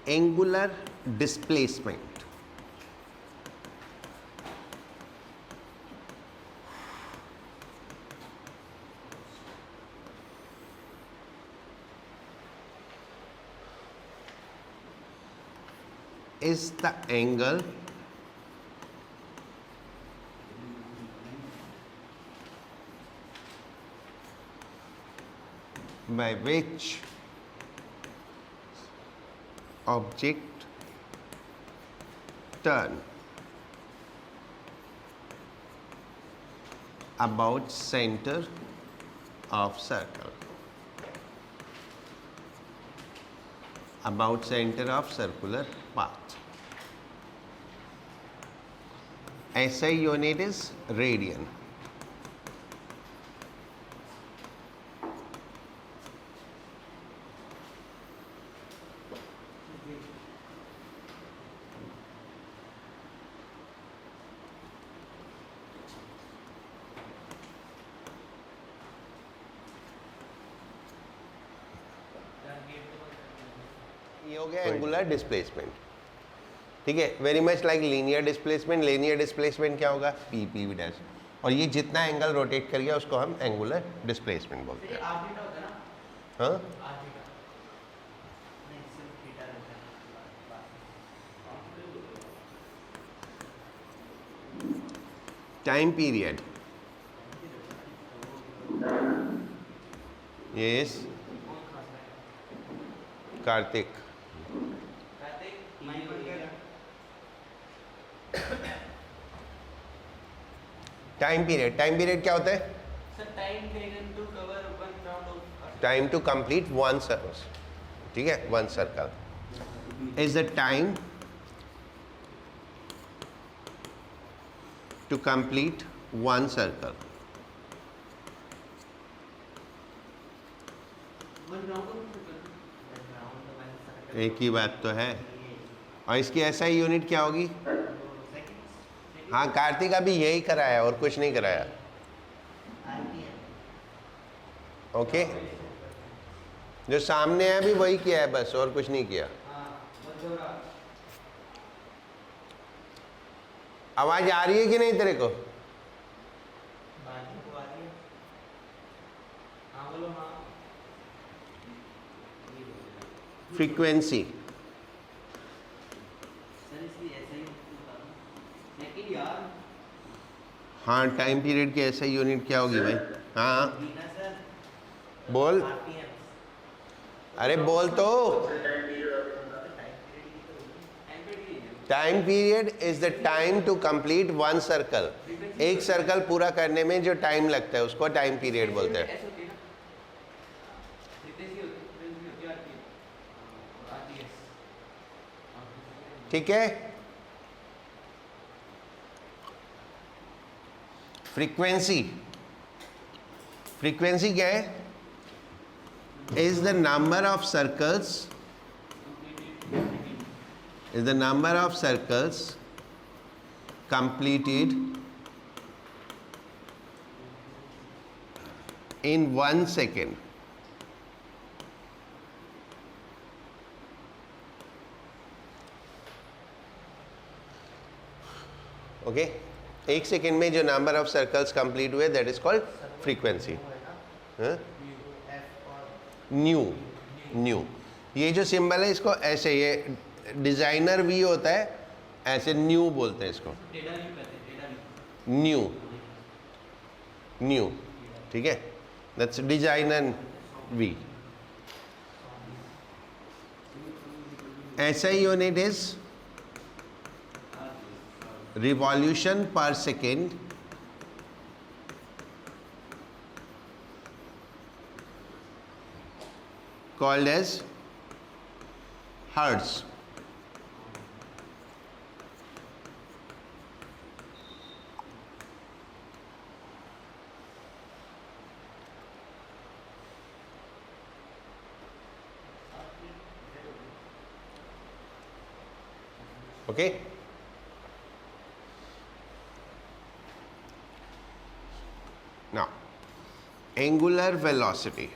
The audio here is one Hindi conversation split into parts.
angular displacement. Is the angle by which object turn about center of circle, about center of circular path. SI unit is radian. ये हो गया एंगुलर डिस्प्लेसमेंट. ठीक है, very much like linear displacement. Linear displacement क्या होगा? P P V dash. और ये जितना एंगल रोटेट कर गया उसको हम एंगुलर डिस्प्लेसमेंट बोलते हैं. हाँ, time period. Yes, Kartik. Time period. Time period क्या होता है? Time to complete one circle. ठीक है, one circle is the time to complete one circle. एक ही बात तो है. और इसकी एसआई यूनिट क्या होगी? हाँ, कार्तिक अभी यही कराया और कुछ नहीं कराया. ओके, जो सामने है अभी वही किया है बस, और कुछ नहीं किया. आवाज आ रही है कि नहीं तेरे को? फ्रीक्वेंसी. हाँ, टाइम पीरियड की ऐसा यूनिट क्या होगी भाई? हाँ बोल. अरे बोल तो. Time period is the time to complete one circle. एक सर्कल पूरा करने में जो टाइम लगता है उसको टाइम पीरियड बोलते हैं. ठीक है. फ्रीक्वेंसी. फ्रीक्वेंसी क्या है? Is the number of circles, is the number of circles completed in 1 second. Okay, एक सेकेंड में जो नंबर ऑफ सर्कल्स कंप्लीट हुए that is called frequency. New. New, ये जो सिंबल है इसको ऐसे, ये डिजाइनर वी होता है, ऐसे न्यू बोलते हैं इसको. न्यू. न्यू. ठीक है, दैट्स डिजाइनर वी. ऐसा ही unit is revolution per second called as hertz. Okay. Now, angular velocity.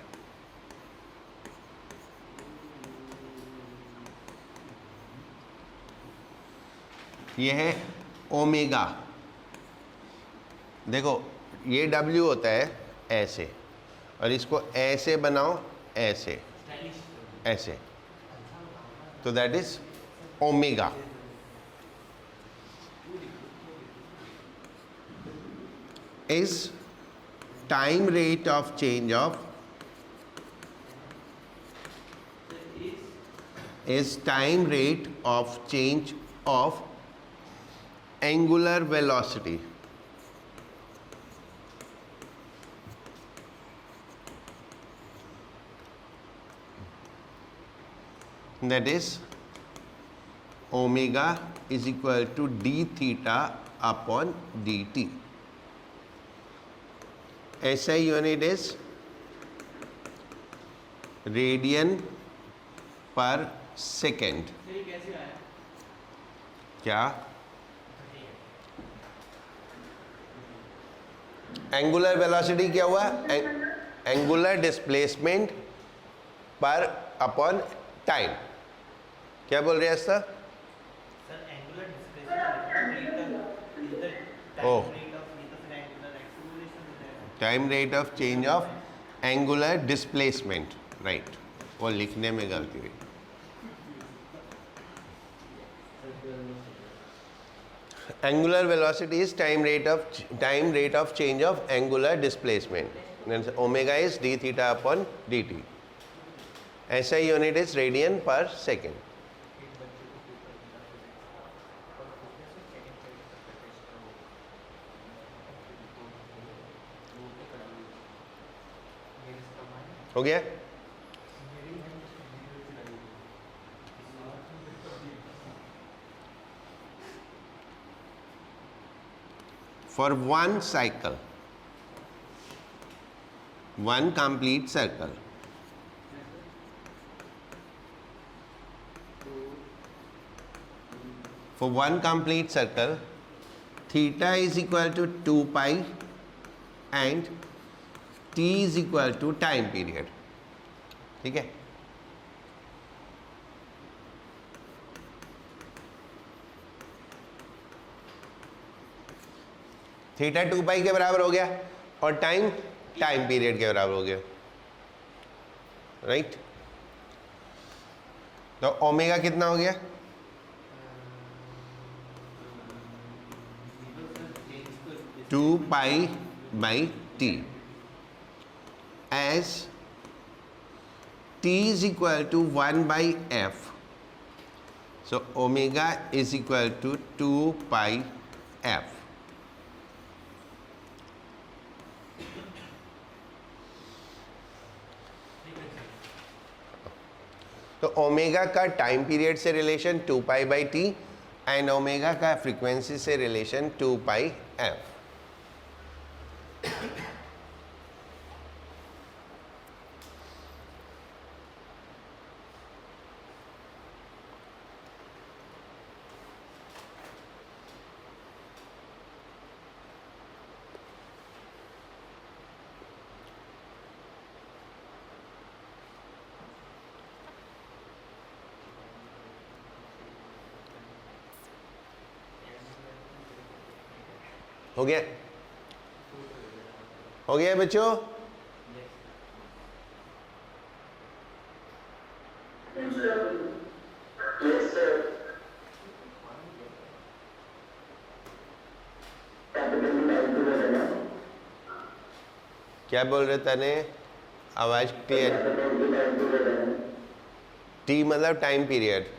ये है ओमेगा। देखो ये W होता है ऐसे, और इसको ऐसे बनाओ, ऐसे ऐसे, तो that is omega. Is time rate of change of, is time rate of change of angular velocity. That is omega is equal to d theta upon dt. SI unit is radian per second. क्या? एंगुलर वेलोसिटी क्या हुआ? Angular displacement per upon time. क्या बोल रहे हैं सर? एंगुलर डिस्प्लेसमेंट ओ, time rate of change of angular displacement, right. वो लिखने में गलती हुई। Angular velocity is time rate of change of angular displacement. Then omega is d theta upon dt. SI unit is radian per second. हो गया? For one cycle, one complete circle, for one complete circle, theta is equal to 2 pi and t is equal to time period. ठीक है? थीटा 2 पाई के बराबर हो गया और टाइम पीरियड के बराबर हो गया, राइट? तो ओमेगा कितना हो गया? Two pi by T, as T is equal to 1 by F, so omega is equal to 2 pi F. तो ओमेगा का टाइम पीरियड से relation 2 pi by T and omega का फ्रीक्वेंसी से रिलेशन 2 पाई एफ। हो गया? हो गया बच्चों? क्या बोल रहे तने? आवाज क्लियर? टी मतलब टाइम पीरियड।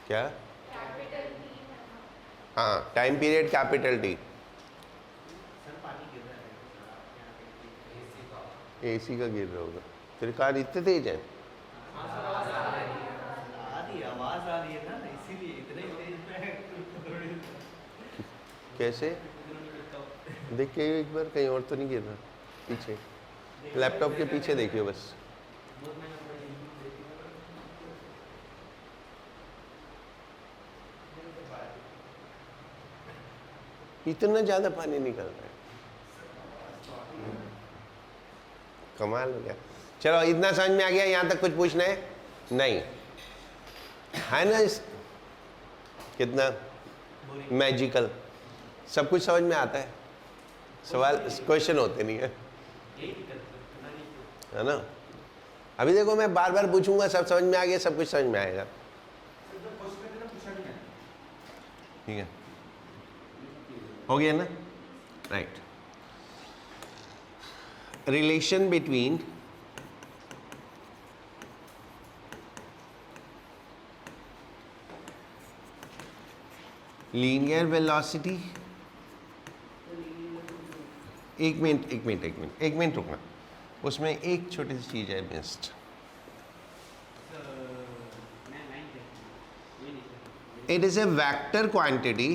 क्या? हाँ, time period capital T. AC का गिर रहा होगा। तेरे कार इतने तेज है? आवाज आ रही है ना, इसीलिए इतने तेज। कैसे? देख के एक बार, कहीं और तो नहीं गिर रहा पीछे। लैपटॉप के पीछे देखियो बस। इतना ज़्यादा पानी निकल रहा है। कमाल हो गया। चलो इतना समझ में आ गया, यहाँ तक कुछ पूछना है? नहीं है ना? इस कितना मैजिकल, सब कुछ समझ में आता है, सवाल क्वेश्चन होते नहीं है, है ना? अभी देखो मैं बार बार पूछूंगा, सब समझ में आ गया, सब कुछ समझ में आएगा। ठीक है, हो गया ना? Right. Relation between linear velocity, एक मिनट रुकना, उसमें एक छोटी सी चीज है missed. It is a vector quantity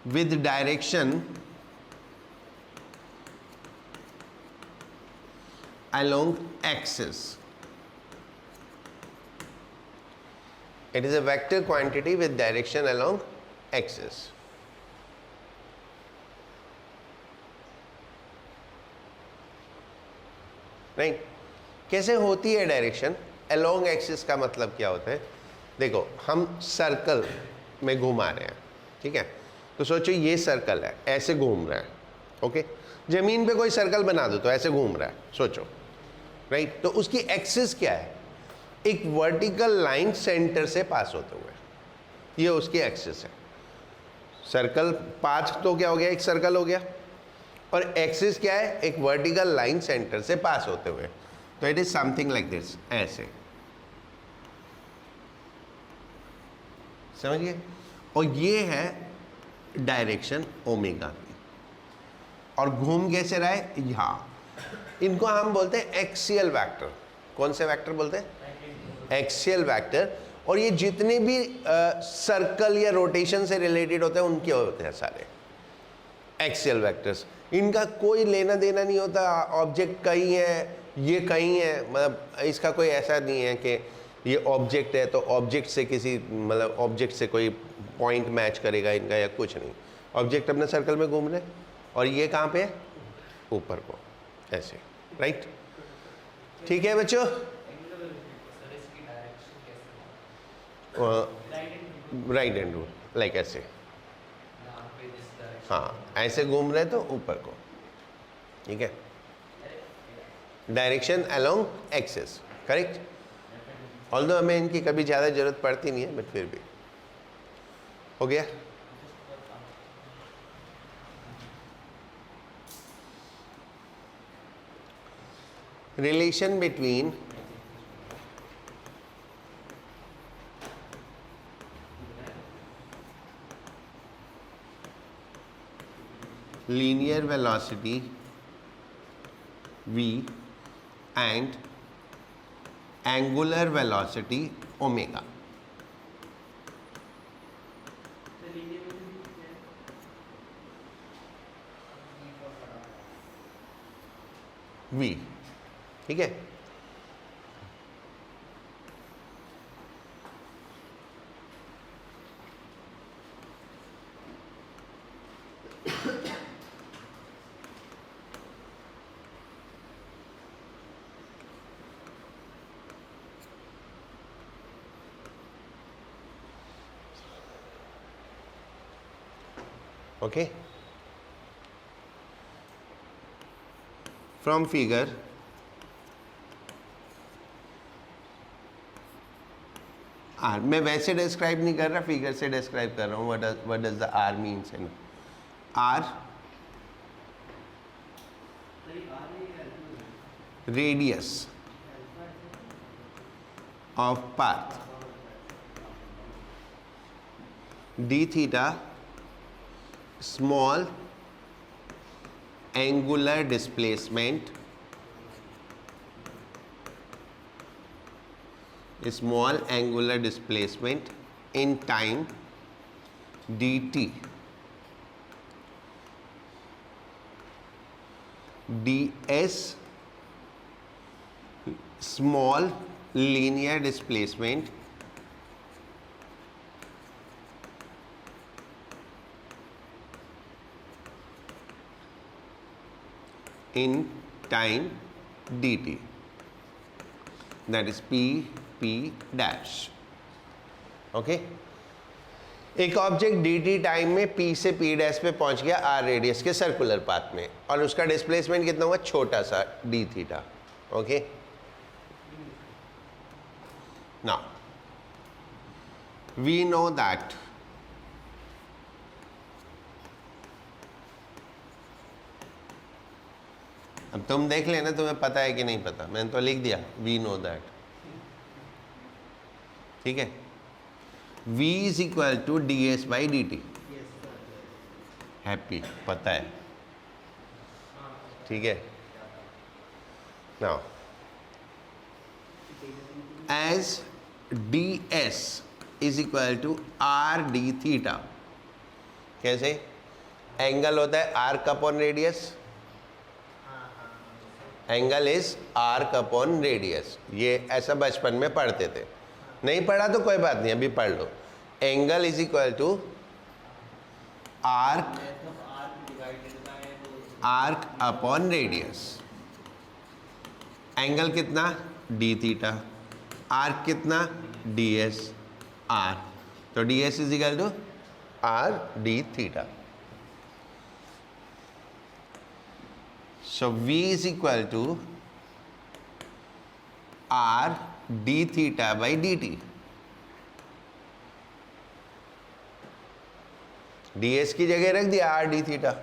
with direction along axis. It is a vector quantity with direction along axis. Right? कैसे होती है डायरेक्शन अलोंग एक्सिस? का मतलब क्या होता है? देखो हम सर्कल में घुमा रहे हैं, ठीक है? तो सोचो ये सर्कल है, ऐसे घूम रहा है, ओके? जमीन पे कोई सर्कल बना दो तो ऐसे घूम रहा है, सोचो, राइट? तो उसकी एक्सिस क्या है? एक वर्टिकल लाइन सेंटर से पास होते हुए, ये उसकी एक्सिस है। सर्कल पाथ तो क्या हो गया? एक सर्कल हो गया, और एक्सिस क्या है? एक वर्टिकल लाइन सेंटर से पास होते हुए। तो it is something like this, ऐसे, समझिए? और ये है डायरेक्शन ओमेगा की, और घूम कैसे रहा है? यहाँ। इनको हम बोलते हैं एक्सियल वेक्टर। कौन से वेक्टर बोलते हैं? Axial vector. और ये जितने भी सर्कल या रोटेशन से रिलेटेड होते हैं उनके होते हैं सारे एक्सियल वेक्टर्स। इनका कोई लेना देना नहीं होता, ऑब्जेक्ट कहीं है, ये कहीं है, मतलब इसका कोई ऐसा नहीं है कि ये ऑब्जेक्ट है तो ऑब्जेक्ट से किसी, मतलब ऑब्जेक्ट से कोई पॉइंट मैच करेगा इनका, या कुछ नहीं। ऑब्जेक्ट अपने सर्कल में घूम रहे, और ये कहाँ पे है? ऊपर को, ऐसे, राइट? ठीक है बच्चों? राइट एंड रूल, लाइक ऐसे, हाँ, ऐसे घूम रहे तो ऊपर को, ठीक है? Direction along axis, correct? Although हमें इनकी कभी ज़्यादा ज़रूरत पड़ती नहीं है, बट फिर भी हो गया। Relation between linear velocity v and angular velocity omega. v, ठीक है? Okay, from figure R, मैं वैसे डिस्क्राइब नहीं कर रहा, फिगर से डिस्क्राइब कर रहा हूँ। What does the R means in R? Radius of path, d theta small angular displacement, small angular displacement in time dt, ds small linear displacement in time dt, that is p dash. Okay, एक ऑब्जेक्ट dt टाइम में p से p डैश पे पहुंच गया r रेडियस के सर्कुलर पाथ में, और उसका डिस्प्लेसमेंट कितना हुआ, छोटा सा d theta. Okay, now we know that अब तुम देख लेना तुम्हें पता है कि नहीं पता, मैंने तो लिख दिया वी नो दैट. ठीक है, v is equal to D S by D T. Happy, पता है. ठीक है, now as D S is equal to R D theta. कैसे? एंगल होता है arc upon radius, angle is arc upon radius. ये ऐसा बचपन में पढ़ते थे, नहीं पढ़ा तो कोई बात नहीं, अभी पढ़ लो. Angle is equal to arc upon radius. Angle कितना, डी थीटा. आर्क कितना, डी एस आर. तो D S is equal to R D theta. So V is equal to R d theta by dt. ds की जगह रख दिया R d theta.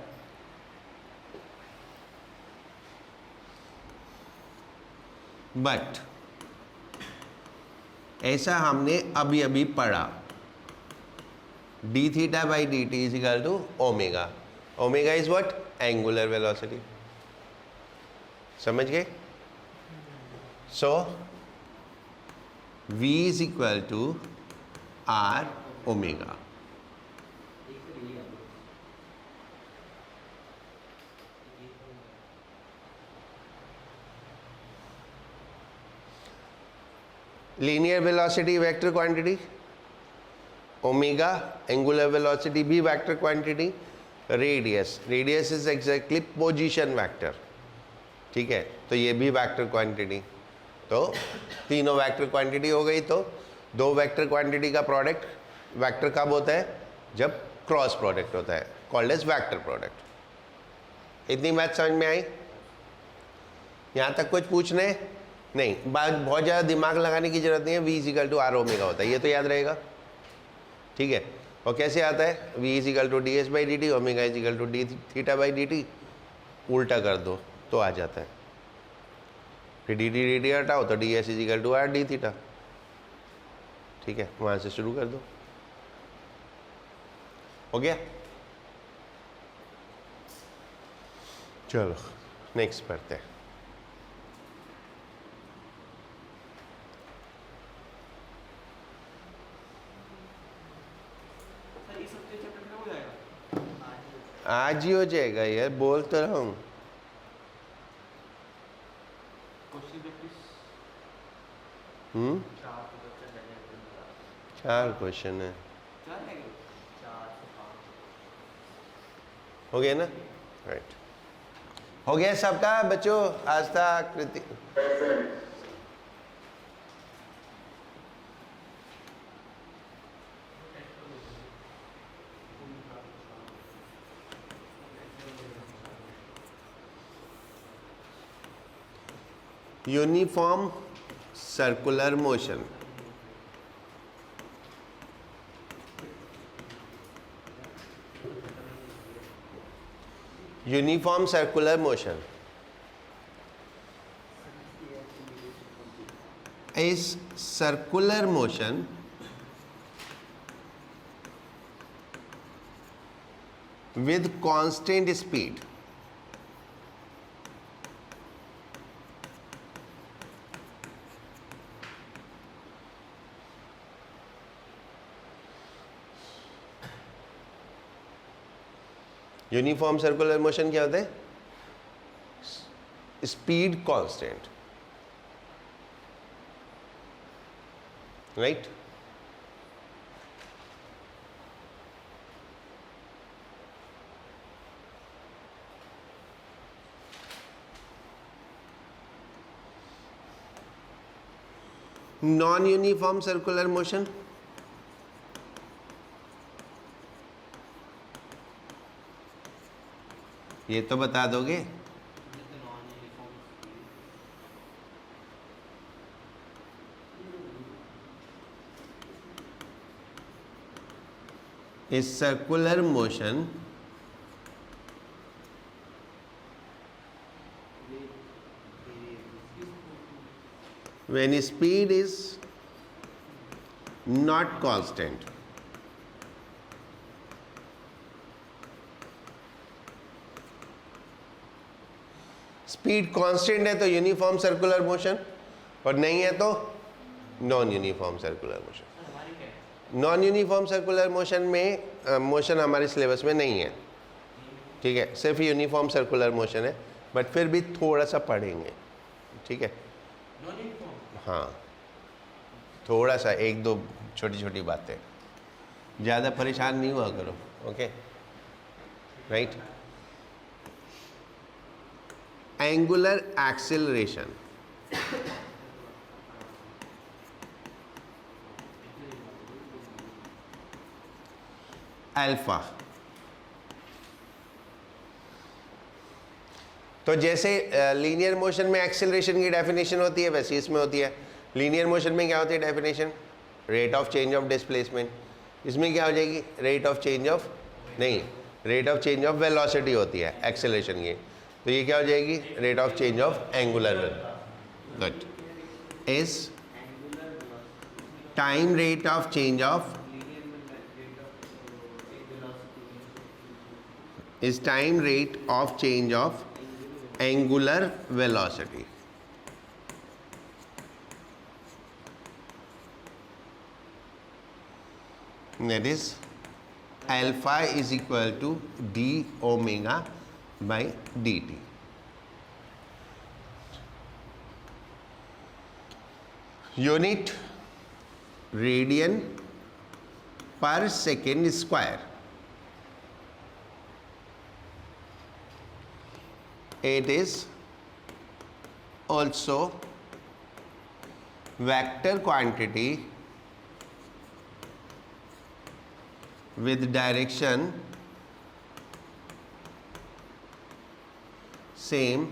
बट ऐसा हमने अभी अभी पढ़ा, d theta by dt is equal to omega. Omega is what, angular velocity. समझ गए? So v is equal to are omega. Linear velocity vector quantity, omega angular velocity भी vector quantity. Radius is exactly position vector. ठीक है, तो ये भी वेक्टर क्वांटिटी. तो तीनों वेक्टर क्वांटिटी हो गई. तो दो वेक्टर क्वांटिटी का प्रोडक्ट वेक्टर कब होता है, जब क्रॉस प्रोडक्ट होता है, कॉल्ड एज वेक्टर प्रोडक्ट. इतनी बात समझ में आई? यहाँ तक कुछ पूछने नहीं, बात बहुत ज़्यादा दिमाग लगाने की जरूरत नहीं है. v is equal to are omega होता है, ये तो याद रहेगा. ठीक है, और कैसे आता है, v is equal to D S by D T, omega is equal to D theta by D T. उल्टा कर दो तो आ जाता है. फिर डी डी डी डी हटाओ तो D S is equal to R D theta. ठीक है, वहाँ से शुरू कर दो. हो गया? चलो नेक्स्ट पढ़ते हैं. आज ही हो जाएगा यार, बोल तो रहा हूँ. चार क्वेश्चन है. हो गया ना? राइट, हो गया सबका बच्चों. Aastha, Kriti, uniform circular motion. Uniform circular motion is circular motion with constant speed. Uniform circular motion क्या होता है? Speed constant. Right? Non uniform circular motion, ये तो बता दोगे। Is circular motion when speed is not constant. Speed constant है तो यूनिफॉर्म सर्कुलर मोशन, और नहीं है तो non uniform circular motion. Non uniform circular motion में मोशन हमारे सिलेबस में नहीं है, ठीक है, सिर्फ यूनिफॉर्म सर्कुलर मोशन है, बट फिर भी थोड़ा सा पढ़ेंगे, ठीक है। हाँ, थोड़ा सा, एक दो छोटी छोटी बातें, ज़्यादा परेशान नहीं हुआ करो, okay, right. Angular acceleration, alpha. तो जैसे लीनियर मोशन में एक्सेलरेशन की डेफिनेशन होती है वैसे इसमें होती है। लीनियर मोशन में क्या होती है definition? Rate of change of displacement. इसमें क्या हो जाएगी? रेट ऑफ चेंज ऑफ, नहीं, rate of change of velocity होती है एक्सेलरेशन की, तो ये क्या हो जाएगी? Rate of change of angular velocity is time rate of change of, is time rate of change of angular velocity. That is alpha is equal to d omega by dt. Unit radian per second square. It is also vector quantity with direction same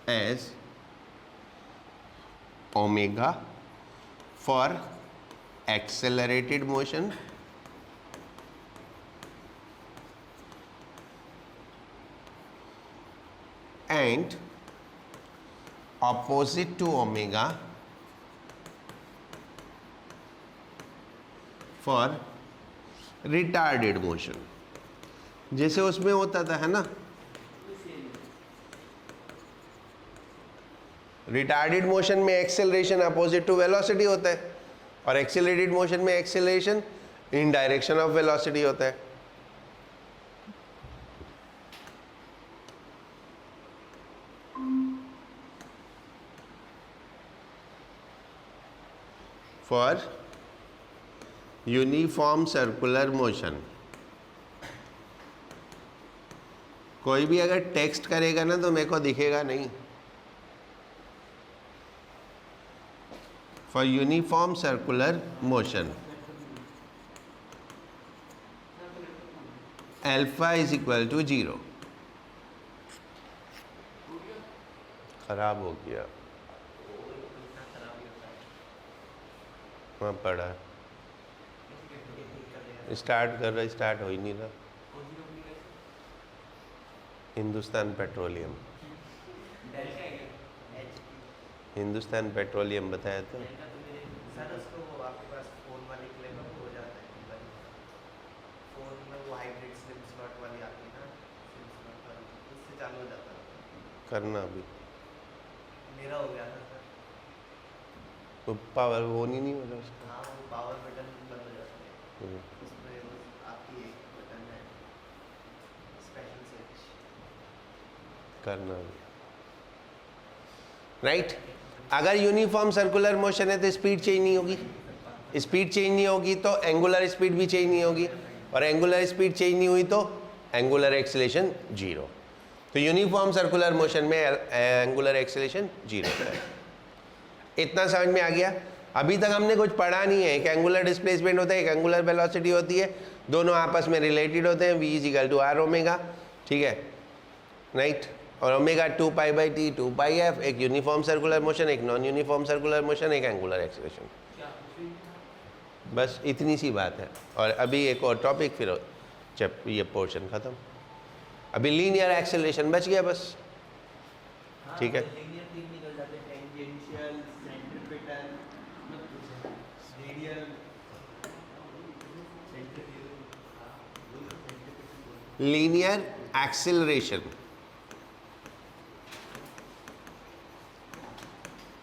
as omega for accelerated motion and opposite to omega for retarded motion. जैसे उसमें होता था, है ना, रिटार्डेड मोशन में एक्सेलरेशन अपोजिट टू वेलोसिटी होता है, और एक्सेलरेटेड मोशन में acceleration in direction of velocity होता है। फॉर यूनिफॉर्म सर्कुलर मोशन, कोई भी अगर टेक्स्ट करेगा ना तो मेरे को दिखेगा नहीं। For uniform circular motion alpha is equal to 0। खराब हो गया, वहाँ पड़ा, स्टार्ट कर रहा, स्टार्ट हो ही नहीं रहा। हिंदुस्तान पेट्रोलियम, हिंदुस्तान पेट्रोलियम बताया तो। सर उसको वो आपके पास फोन वाली क्लेम हो जाता है, फोन में वो हाइब्रिड सिम स्लॉट वाली आती है ना, सिम स्लॉट वाली, उससे चालू हो जाता है। करना अभी मेरा हो गया था सर, वो पावर वो नहीं हो रहा उसका। हाँ, वो पावर बटन बंद हो जाता है, उसमें आपकी एक बटन है स्पेशल स्विच करना अभी, राइट। अगर यूनिफॉर्म सर्कुलर मोशन है तो स्पीड चेंज नहीं होगी, स्पीड चेंज नहीं होगी तो एंगुलर स्पीड भी चेंज नहीं होगी, और एंगुलर स्पीड चेंज नहीं हुई तो एंगुलर एक्सेलरेशन 0। तो यूनिफॉर्म सर्कुलर मोशन में एंगुलर एक्सेलरेशन 0 है। इतना समझ में आ गया? अभी तक हमने कुछ पढ़ा नहीं है। एक एंगुलर डिस्प्लेसमेंट होता है, एक एंगुलर वेलोसिटी होती है, दोनों आपस में रिलेटेड होते हैं, v is to are omega, ठीक है, राइट। और ओमेगा 2π/t 2πf, एक यूनिफॉर्म सर्कुलर मोशन, एक नॉन यूनिफॉर्म सर्कुलर मोशन, एक एंगुलर एक्सेलरेशन। बस इतनी सी बात है। और अभी एक और टॉपिक, फिर जब ये पोर्शन खत्म। अभी लीनियर एक्सेलरेशन बच गया बस, ठीक है। Linear acceleration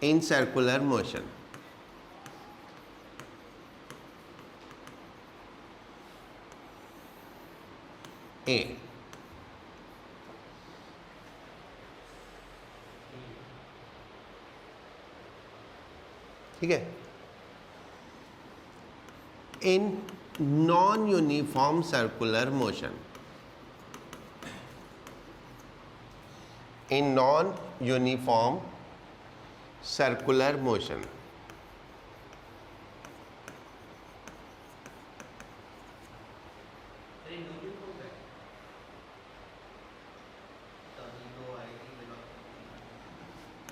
in circular motion. A. ठीक है। In non-uniform circular motion. In non-uniform circular motion.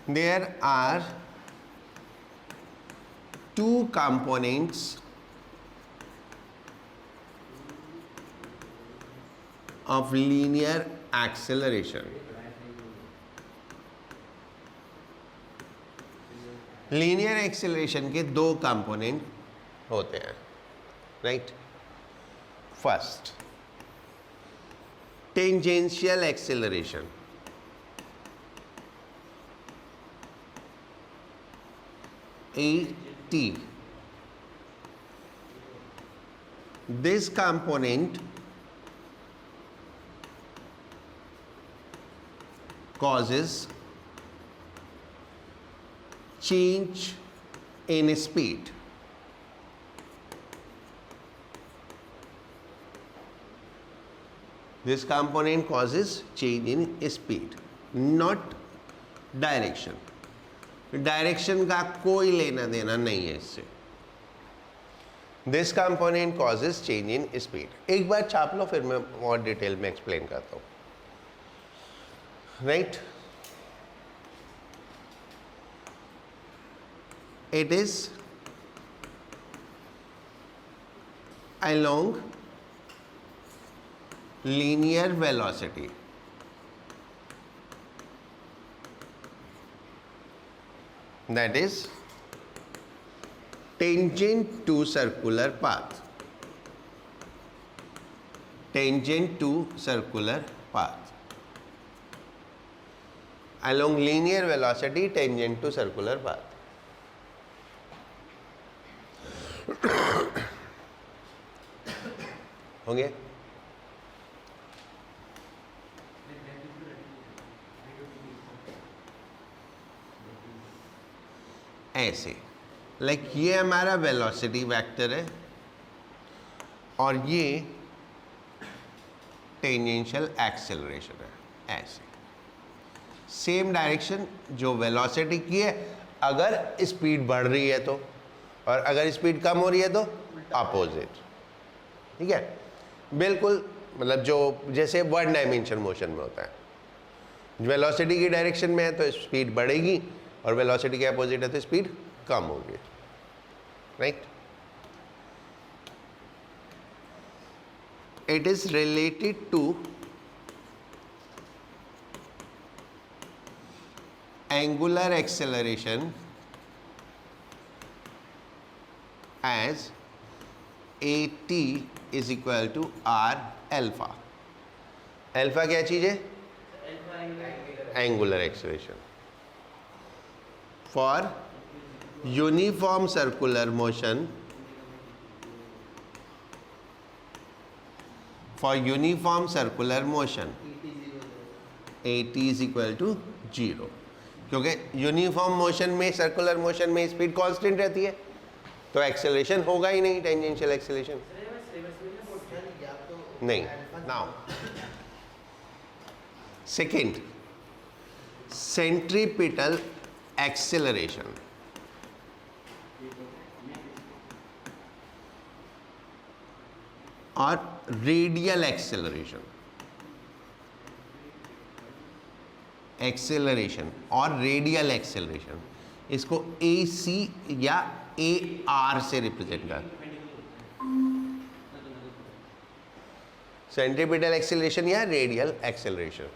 There are two components of linear acceleration. Linear acceleration के दो कंपोनेंट होते हैं, right. First, tangential acceleration. AT. This component causes change in speed. This component causes change in speed, not direction. Direction का कोई लेना देना नहीं है इससे। This component causes change in speed. एक बार छाप लो, फिर मैं और डिटेल में एक्सप्लेन करता हूँ, right. It is along linear velocity. That is tangent to circular path. Tangent to circular path. Along linear velocity, tangent to circular path. हो गया? ऐसे, लाइक ये हमारा वेलोसिटी वेक्टर है और ये टेंजेंशियल एक्सेलरेशन है। ऐसे सेम डायरेक्शन जो वेलोसिटी की है, अगर स्पीड बढ़ रही है तो, और अगर स्पीड कम हो रही है तो अपोजिट, ठीक है। बिल्कुल, मतलब जो जैसे वन डायमेंशन मोशन में होता है, वेलोसिटी की डायरेक्शन में है तो स्पीड बढ़ेगी, और वेलोसिटी के अपोजिट है तो स्पीड कम होगी, right. It is related to angular acceleration as AT is equal to R alpha. Alpha क्या चीज है? Angular acceleration. For uniform circular motion, for uniform circular motion AT is equal to 0, क्योंकि यूनिफॉर्म मोशन में, सर्कुलर मोशन में स्पीड कांस्टेंट रहती है, तो एक्सेलरेशन होगा ही नहीं, टेंजेंशियल एक्सेलरेशन नहीं। Now second, centripetal acceleration. और रेडियल एक्सेलरेशन, एक्सेलरेशन और रेडियल एक्सेलरेशन, इसको ए सी या ए आर से रिप्रेजेंट कर, सेंट्रीपिटल एक्सेलरेशन या रेडियल एक्सेलरेशन।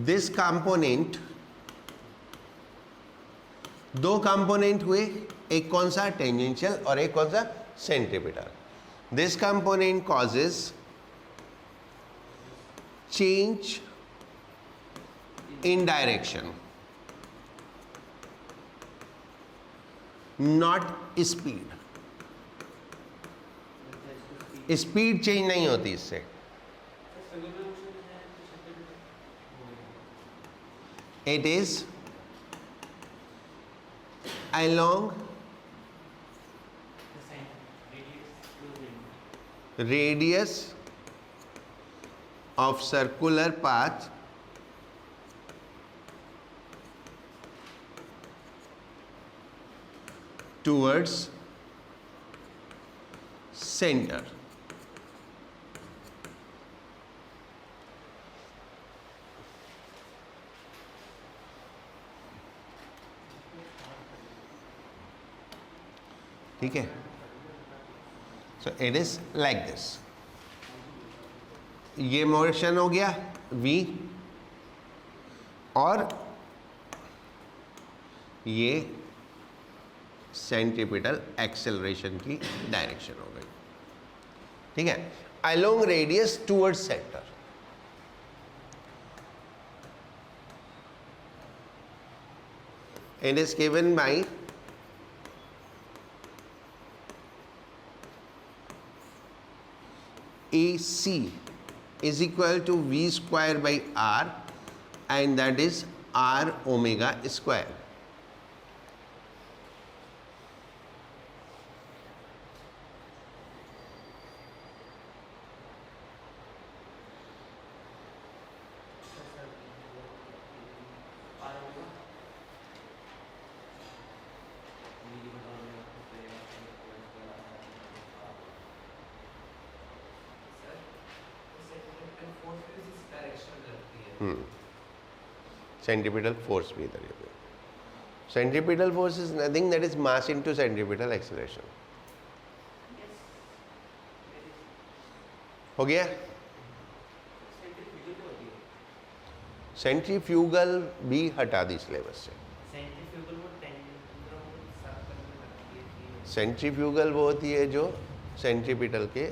दिस कंपोनेंट, दो कंपोनेंट हुए, एक कौन सा टेंजेंशियल और एक कौन सा centripetal. This component causes change in direction, not speed. Speed change नहीं होती इससे। It is along radius of circular path towards center। ठीक है, so it is like this. ये मोशन हो गया v और ये सेंट्रीपिटल एक्सेलरेशन की डायरेक्शन हो गई। ठीक है, along radius towards centre. It is given by AC is equal to V square by R, and that is R omega square। Centripetal force भी इधर ही। Centripetal force is nothing that is mass into centripetal acceleration. हो गया। सेंट्रीफ्यूगल भी हटा दी सिलेबस से। सेंट्रीफ्यूगल वो होती है जो सेंट्रीपिटल के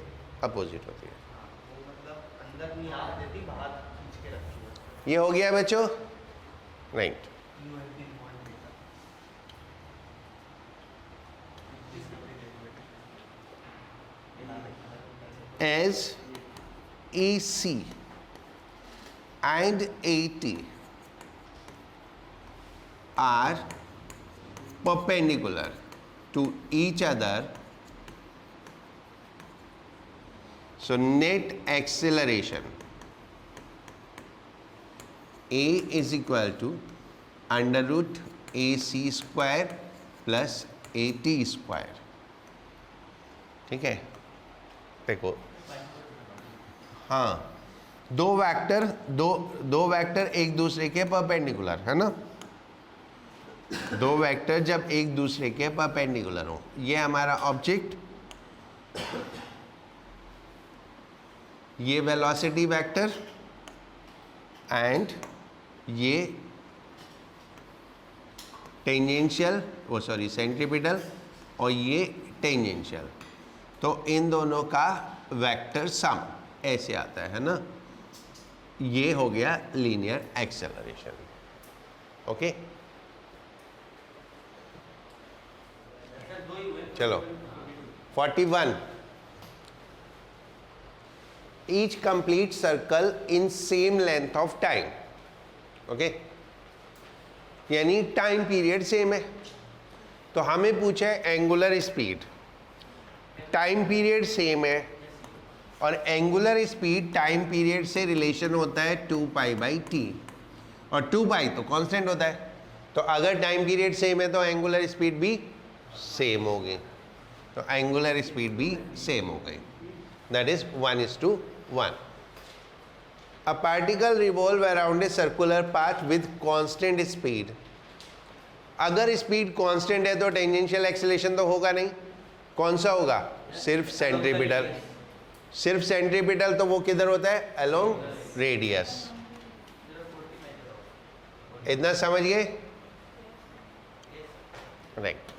अपोजिट होती है। अंदर नहीं आ देती, बाहर खींच के रखती है। ये हो गया बच्चों, right. As AC and AT are perpendicular to each other, so net acceleration A is equal to under root AC square plus AT square। ठीक है, देखो, हाँ, दो वेक्टर एक दूसरे के परपेंडिकुलर है ना। दो वेक्टर जब एक दूसरे के परपेंडिकुलर हो, ये हमारा ऑब्जेक्ट, ये वेलोसिटी वेक्टर एंड ये टेंजेंशियल, वो सॉरी सेंट्रीपिटल, और ये टेंजेंशियल। तो इन दोनों का वेक्टर सम ऐसे आता है ना। ये हो गया लीनियर एक्सेलरेशन। ओके, चलो 41। Each complete circle in same length of time. Okay, यानी टाइम पीरियड सेम है। तो हमें पूछा है angular speed, time period same है, और एंगुलर स्पीड टाइम पीरियड से रिलेशन होता है 2π/t, और 2π तो कांस्टेंट होता है। तो अगर टाइम पीरियड सेम है तो एंगुलर स्पीड भी सेम होगी। तो एंगुलर स्पीड भी सेम हो गई, that is 1:1. A particle revolve around a circular path with constant speed. अगर स्पीड कांस्टेंट है तो टेंजेंशियल एक्सीलरेशन तो होगा नहीं. कौन सा होगा? सिर्फ सेंट्रीपिटल. सिर्फ सेंट्रीपिटल तो वो किधर होता है? Along radius. इतना समझ गए? Right.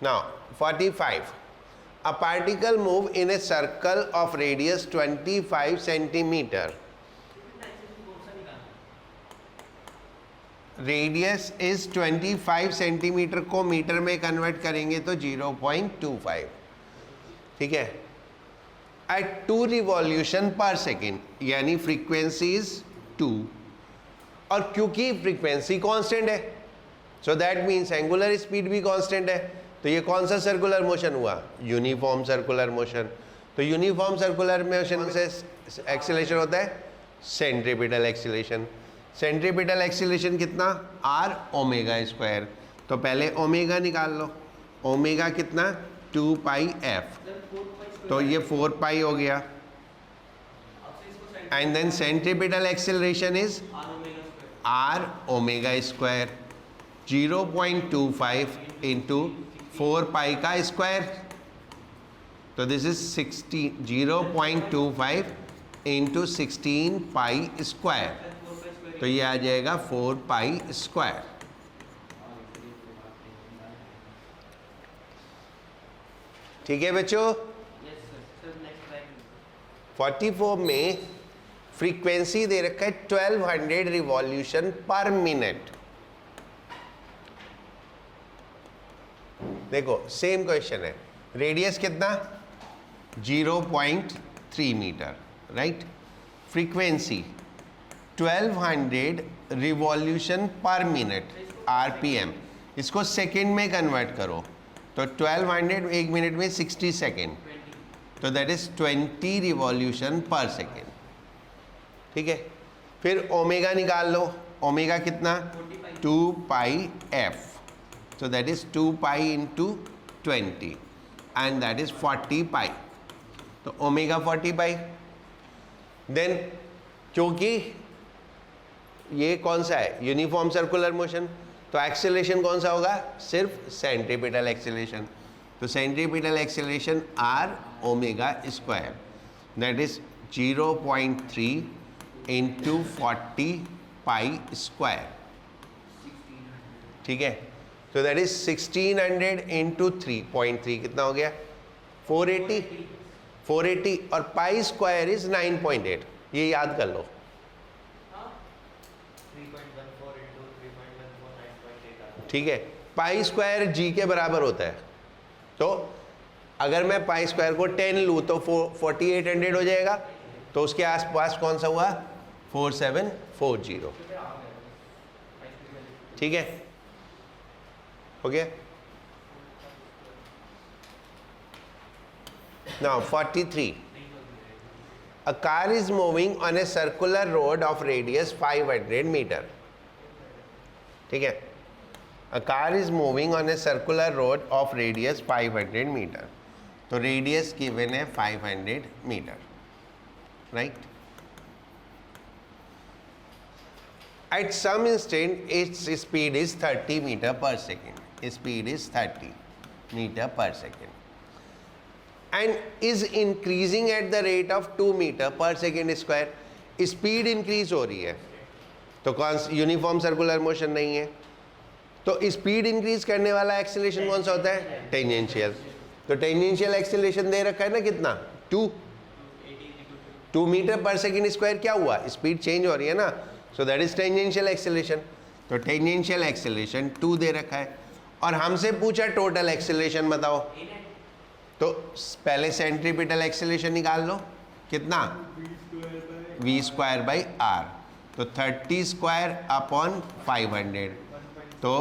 Now 45. A particle move in a circle of radius 25 centimeter. Radius is 25 centimetre को मीटर में कन्वर्ट करेंगे तो 0.25. ठीक है. एट 2 रिवॉल्यूशन पर सेकेंड, यानी फ्रीक्वेंसी इज 2, और क्योंकि फ्रीक्वेंसी कांस्टेंट है so that means angular speed भी कांस्टेंट है. तो ये कौन सा सर्कुलर मोशन हुआ? Uniform circular motion. तो यूनिफॉर्म सर्कुलर मोशन से एक्सीलरेशन होता है सेंट्रीपिटल एक्सीलरेशन. सेंट्रीपिटल एक्सीलरेशन कितना? r omega square. तो पहले ओमेगा निकाल लो. ओमेगा कितना? 2 पाई f. तो ये 4 पाई हो गया. And then centripetal acceleration is r omega square. 0.25 into 4 pi का स्क्वायर. तो this is 0.25 into 16 pi square. तो ये आ जाएगा 4 पाई स्क्वायर. ठीक है बच्चों. 44 में फ्रीक्वेंसी दे रखा है 1200 रिवॉल्यूशन पर मिनट. देखो सेम क्वेश्चन है. रेडियस कितना? 0.3 metre. Right. Frequency 1200 revolution per minute RPM. इसको सेकेंड में कन्वर्ट करो तो 1200 एक मिनट में 60 सेकेंड. तो that is 20 revolution per second. ठीक है. फिर ओमेगा निकाल लो. ओमेगा कितना? 2 pi F. So that is 2 pi into 20 and that is 40 pi. तो ओमेगा 40 pi. देन क्योंकि ये कौन सा है? Uniform circular motion. तो एक्सेलरेशन कौन सा होगा? सिर्फ सेंट्रीपिटल एक्सेलरेशन. तो centripetal acceleration r omega square, that is 0.3 into 40 pi square. ठीक है. तो दैट इज 1600 इंटू 3.3 कितना हो गया? 480. 480 और पाई स्क्वायर इज 9.8. ये याद कर लो. 3.14 into 3.14 9.8. ठीक है. पाई स्क्वायर g के बराबर होता है. तो अगर मैं पाई स्क्वायर को 10 लूँ तो 4800 हो जाएगा. तो उसके आसपास कौन सा हुआ? 4740. ठीक है. हो गया. Now 43. A car is moving on a circular road of radius 500 meter. ठीक है. A car is moving on a circular road of radius 500 meter. तो रेडियस गिवन है 500 metre. Right. At some instant its speed is 30 meter per second. Speed is 30 meter per second and is increasing at the rate of 2 meter per second square. Speed increase हो रही है तो कौन यूनिफॉर्म सर्कुलर मोशन नहीं है. तो स्पीड इंक्रीज करने वाला एक्सेलरेशन कौन सा होता है? टेंजेंशियल. तो टेंजेंशियल एक्सेलरेशन दे रखा है ना कितना? 2 मीटर पर सेकेंड स्क्वायर. क्या हुआ? स्पीड चेंज हो रही है ना. So that is tangential acceleration. तो टेंजेंशियल एक्सेलरेशन 2 दे रखा है और हमसे पूछा टोटल एक्सेलरेशन बताओ. तो पहले सेंट्रीपिटल एक्सेलरेशन निकाल लो. कितना? v square by r. तो 30 स्क्वायर अपॉन 500. तो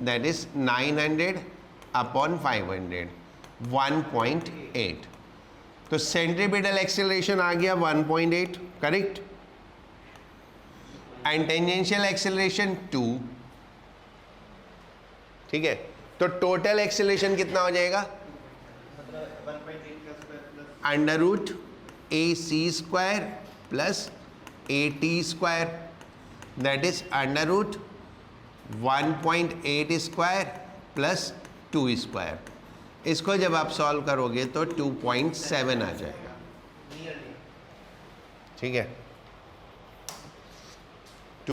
दैट इज 900 अपॉन 500. 1.8. तो सेंट्रीपिटल एक्सेलरेशन आ गया 1.8. करेक्ट. And tangential acceleration 2. ठीक है. तो टोटल एक्सेलरेशन कितना हो जाएगा? 1.8 का square plus under root AC square plus AT square, that is under root 1.8 square plus 2 square. इसको जब आप सॉल्व करोगे तो 2.7 आ जाएगा। नियरली ठीक है।